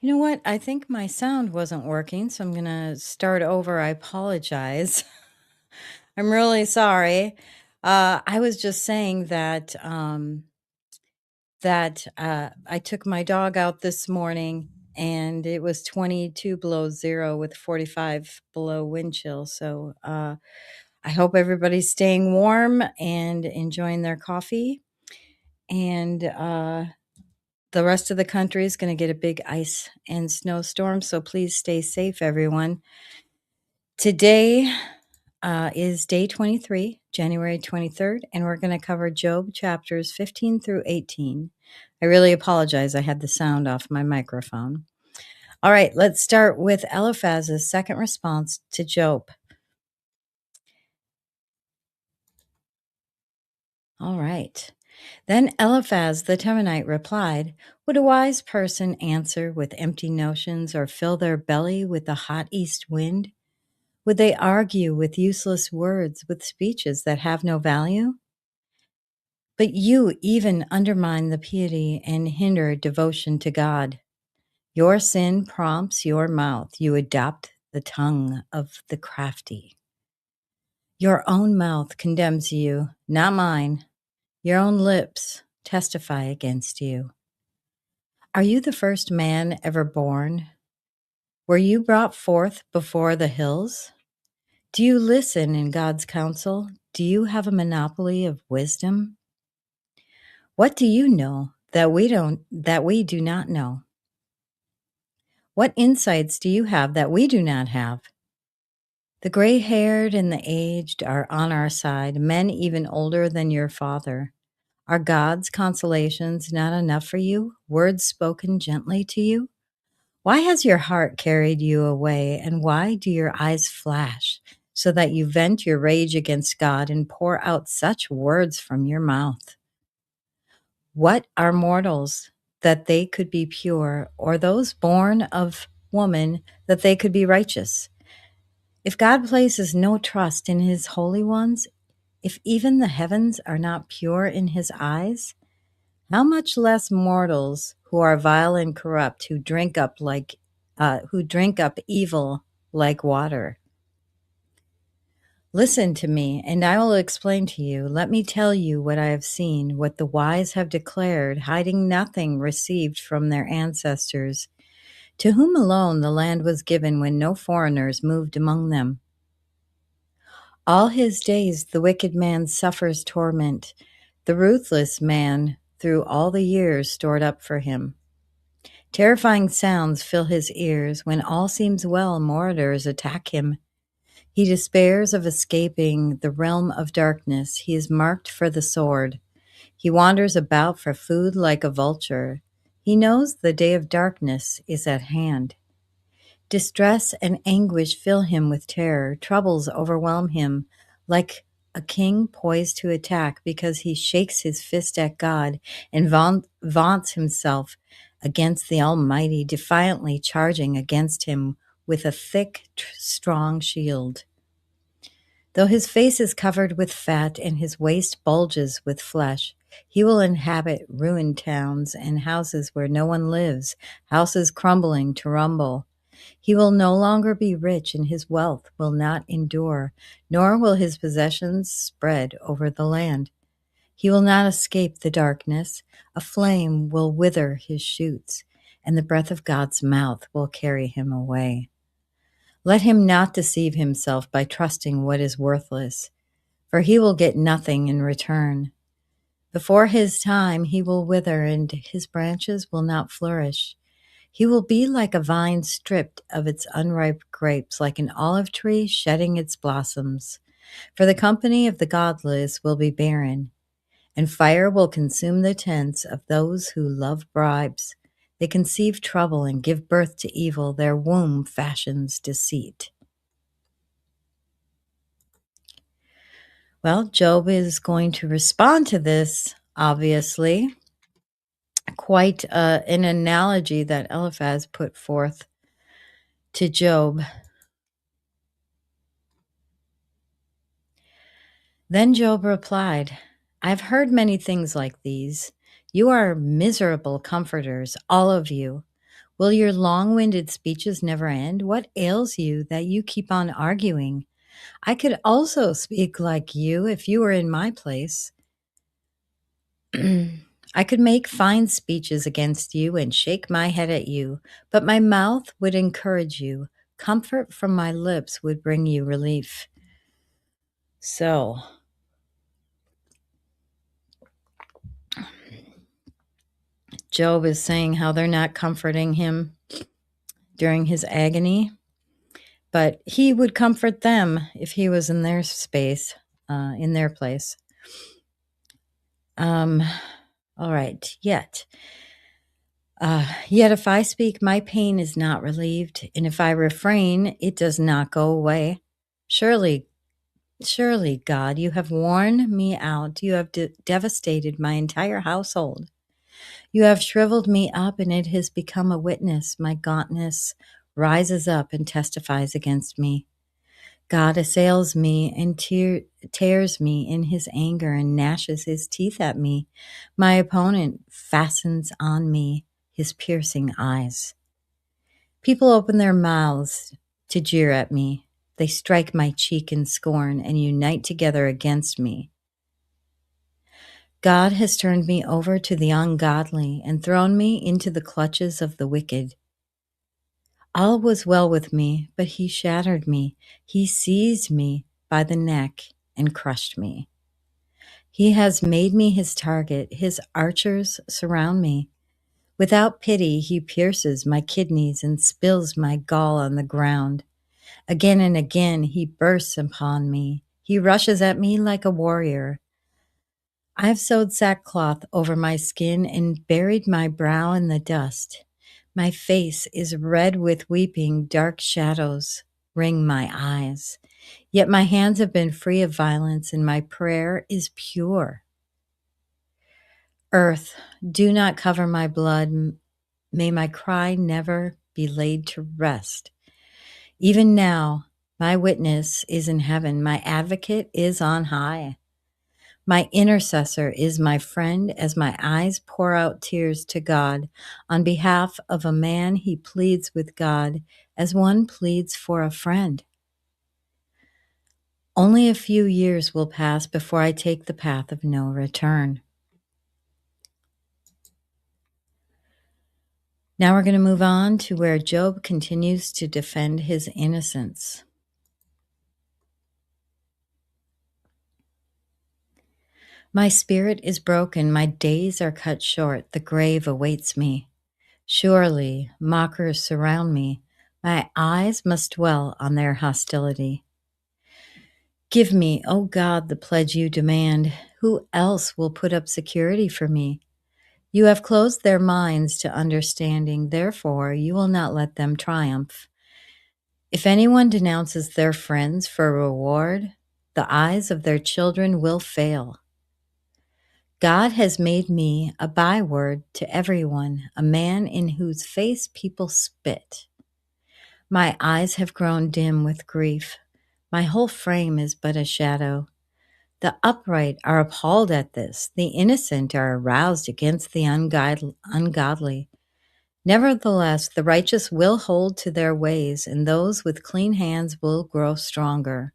You know what? I think my sound wasn't working, so I'm going to start over. I apologize. I'm really sorry. I was just saying that I took my dog out this morning and it was 22 below zero with 45 below wind chill. So I hope everybody's staying warm and enjoying their coffee. And the rest of the country is going to get a big ice and snowstorm. So please stay safe, everyone. Today is day 23, January 23rd, and we're going to cover Job chapters 15 through 18. I really apologize. I had the sound off my microphone. All right, let's start with Eliphaz's second response to Job. All right. Then Eliphaz the Temanite replied, "Would a wise person answer with empty notions or fill their belly with the hot east wind? Would they argue with useless words, with speeches that have no value? But you even undermine the piety and hinder devotion to God. Your sin prompts your mouth. You adopt the tongue of the crafty. Your own mouth condemns you, not mine. Your own lips testify against you. Are you the first man ever born? Were you brought forth before the hills? Do you listen in God's counsel? Do you have a monopoly of wisdom? What do you know that we do not know? What insights do you have that we do not have? The gray-haired and the aged are on our side, men even older than your father. Are God's consolations not enough for you, words spoken gently to you? Why has your heart carried you away, and why do your eyes flash, so that you vent your rage against God and pour out such words from your mouth? What are mortals that they could be pure, or those born of woman that they could be righteous? If God places no trust in his holy ones, if even the heavens are not pure in his eyes, how much less mortals who are vile and corrupt, who drink up evil like water? Listen to me, and I will explain to you. Let me tell you what I have seen, what the wise have declared, hiding nothing received from their ancestors, to whom alone the land was given when no foreigners moved among them. All his days the wicked man suffers torment, the ruthless man through all the years stored up for him. Terrifying sounds fill his ears. When all seems well, marauders attack him. He despairs of escaping the realm of darkness. He is marked for the sword. He wanders about for food like a vulture. He knows the day of darkness is at hand. Distress and anguish fill him with terror. Troubles overwhelm him like a king poised to attack, because he shakes his fist at God and vaunts himself against the Almighty, defiantly charging against him with a thick, strong shield. Though his face is covered with fat and his waist bulges with flesh, he will inhabit ruined towns and houses where no one lives, houses crumbling to rumble. He will no longer be rich, and his wealth will not endure, nor will his possessions spread over the land. He will not escape the darkness. A flame will wither his shoots, and the breath of God's mouth will carry him away. Let him not deceive himself by trusting what is worthless, for he will get nothing in return. Before his time he will wither, and his branches will not flourish. He will be like a vine stripped of its unripe grapes, like an olive tree shedding its blossoms. For the company of the godless will be barren, and fire will consume the tents of those who love bribes. They conceive trouble and give birth to evil. Their womb fashions deceit. Well, Job is going to respond to this, obviously. Quite an analogy that Eliphaz put forth to Job. Then Job replied, "I've heard many things like these. You are miserable comforters, all of you. Will your long winded speeches never end? What ails you that you keep on arguing? I could also speak like you if you were in my place. I could make fine speeches against you and shake my head at you, but my mouth would encourage you. Comfort from my lips would bring you relief. So, Job is saying how they're not comforting him during his agony, but he would comfort them if he was in their space, in their place. All right, yet if I speak, my pain is not relieved, and if I refrain, it does not go away. Surely, God, you have worn me out. You have devastated my entire household. You have shriveled me up, and it has become a witness. My gauntness rises up and testifies against me. God assails me and tears me in his anger and gnashes his teeth at me. My opponent fastens on me his piercing eyes. People open their mouths to jeer at me. They strike my cheek in scorn and unite together against me. God has turned me over to the ungodly and thrown me into the clutches of the wicked. All was well with me, but he shattered me. He seized me by the neck and crushed me. He has made me his target. His archers surround me. Without pity, he pierces my kidneys and spills my gall on the ground. Again and again, he bursts upon me. He rushes at me like a warrior. I have sewed sackcloth over my skin and buried my brow in the dust. My face is red with weeping, dark shadows ring my eyes. Yet my hands have been free of violence, and my prayer is pure. Earth, do not cover my blood. May my cry never be laid to rest. Even now, my witness is in heaven. My advocate is on high. My intercessor is my friend as my eyes pour out tears to God. On behalf of a man, he pleads with God as one pleads for a friend. Only a few years will pass before I take the path of no return. Now we're going to move on to where Job continues to defend his innocence. My spirit is broken, my days are cut short, the grave awaits me. Surely mockers surround me, my eyes must dwell on their hostility. Give me, O God, the pledge you demand. Who else will put up security for me? You have closed their minds to understanding, therefore you will not let them triumph. If anyone denounces their friends for reward, the eyes of their children will fail. God has made me a byword to everyone, a man in whose face people spit. My eyes have grown dim with grief. My whole frame is but a shadow. The upright are appalled at this. The innocent are aroused against the ungodly. Nevertheless, the righteous will hold to their ways, and those with clean hands will grow stronger.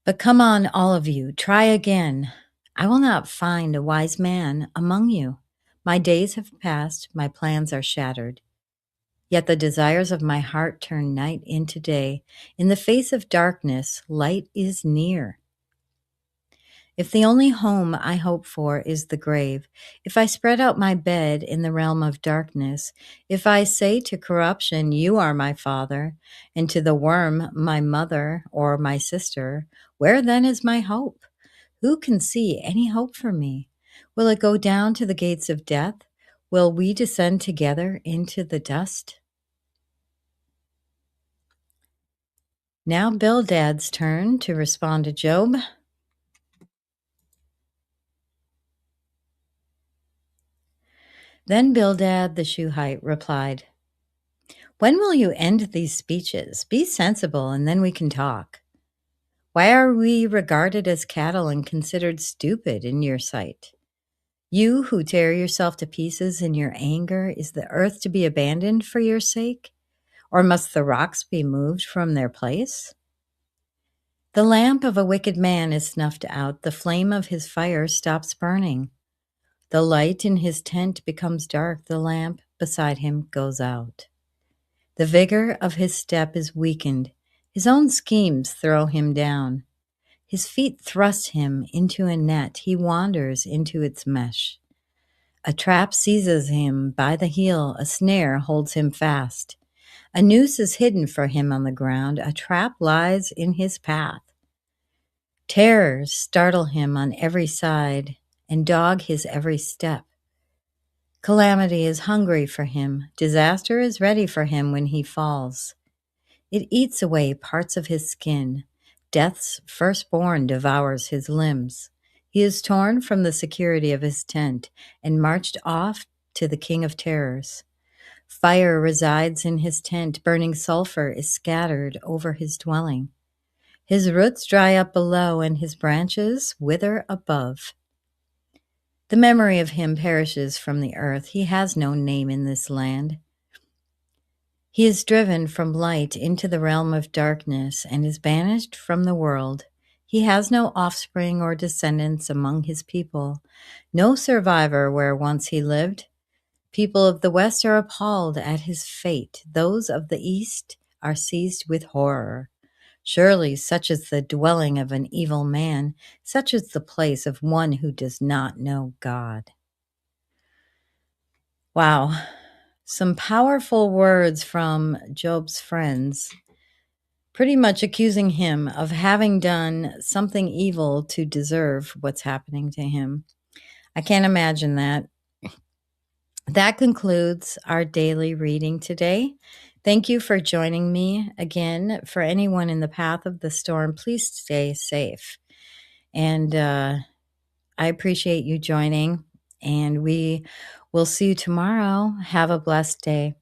But come on, all of you, try again. I will not find a wise man among you. My days have passed, my plans are shattered. Yet the desires of my heart turn night into day. In the face of darkness, light is near. If the only home I hope for is the grave, if I spread out my bed in the realm of darkness, if I say to corruption, you are my father, and to the worm, my mother or my sister, where then is my hope? Who can see any hope for me? Will it go down to the gates of death? Will we descend together into the dust? Now Bildad's turn to respond to Job. Then Bildad the Shuhite replied, when will you end these speeches? Be sensible, and then we can talk. Why are we regarded as cattle and considered stupid in your sight? You who tear yourself to pieces in your anger, is the earth to be abandoned for your sake? Or must the rocks be moved from their place? The lamp of a wicked man is snuffed out, the flame of his fire stops burning. The light in his tent becomes dark, the lamp beside him goes out. The vigor of his step is weakened, his own schemes throw him down. His feet thrust him into a net, he wanders into its mesh. A trap seizes him by the heel, a snare holds him fast. A noose is hidden for him on the ground, a trap lies in his path. Terrors startle him on every side and dog his every step. Calamity is hungry for him, disaster is ready for him when he falls. It eats away parts of his skin. Death's firstborn devours his limbs. He is torn from the security of his tent and marched off to the king of terrors. Fire resides in his tent, burning sulfur is scattered over his dwelling. His roots dry up below and his branches wither above. The memory of him perishes from the earth. He has no name in this land. He is driven from light into the realm of darkness and is banished from the world. He has no offspring or descendants among his people, no survivor where once he lived. People of the West are appalled at his fate. Those of the East are seized with horror. Surely such is the dwelling of an evil man, such is the place of one who does not know God. Wow. Some powerful words from Job's friends, pretty much accusing him of having done something evil to deserve what's happening to him. I can't imagine that. That concludes our daily reading today. Thank you for joining me. Again, for anyone in the path of the storm, please stay safe. And I appreciate you joining, and we will see you tomorrow. Have a blessed day.